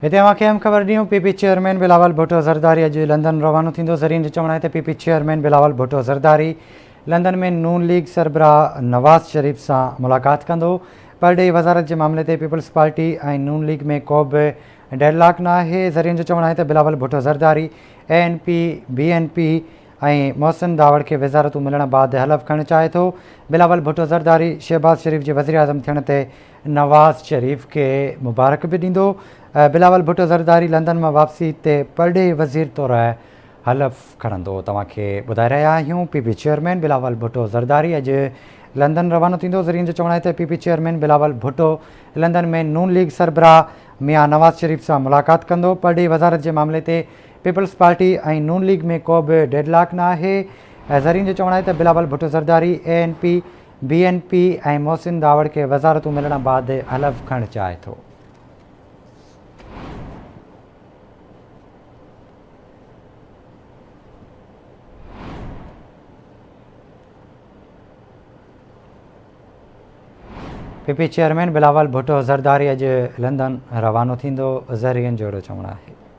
हिते अवांखे अहम ख़बर ॾियूं। पीपी चेयरमैन बिलावल भुट्टो ज़रदारी अॼु लंदन रवानो थींदो। ज़रीन जो चवणु आहे त PP chairman Bilawal Bhutto Zardari London में नून लीग सरबराह नवाज़ शरीफ़ सां मुलाक़ात कंदो। परॾेही वज़ारत जे मामले ते पीपल्स पार्टी ऐं नून लीग में को बि डेडलॉक न आहे। ज़रीन जो चवणु आहे त बिलावल भुट्टो ज़रदारी ANP BNP ऐं मोहसिन दावड़ खे वज़ारतूं मिलण बैदि हलफ़ खणणु चाहे थो। बिलावल भुट्टो ज़रदारी शहबाज़ शरीफ़ जे वज़ीर आज़म थियण ते नवाज़ शरीफ़ खे मुबारक बि ॾींदो। बिलावल भुट्टो ज़रदारी लंदन मां वापसी ते परॾेही वज़ीर तौरु हलफ़ खणंदो। तव्हांखे ॿुधाए रहिया आहियूं पीपी चेयरमैन बिलावल भुट्टो ज़रदारी अॼु लंदन रवानो थींदो। ज़रीन जो चवणु आहे त PP chairman Bilawal Bhutto London में नून लीग सरबराह मियां नवाज़ शरीफ़ सां मुलाक़ात कंदो। परॾेही वज़ारत जे मामले ते पीपल्स पार्टी ऐं नून लीग में को बि डेडलॉक न आहे। ज़रीन जो चवणु आहे त बिलावल भुट्टो ज़रदारी ANP BNP ऐं मोहसिन दावड़ खे वज़ारतूं मिलण बैदि हलफ़ खणणु चाहे थो। पीपी चेयरमैन बिलावल भुट्टो ज़रदारी अॼु लंदन रवानो थींदो। ज़रीन जो चवणु आहे।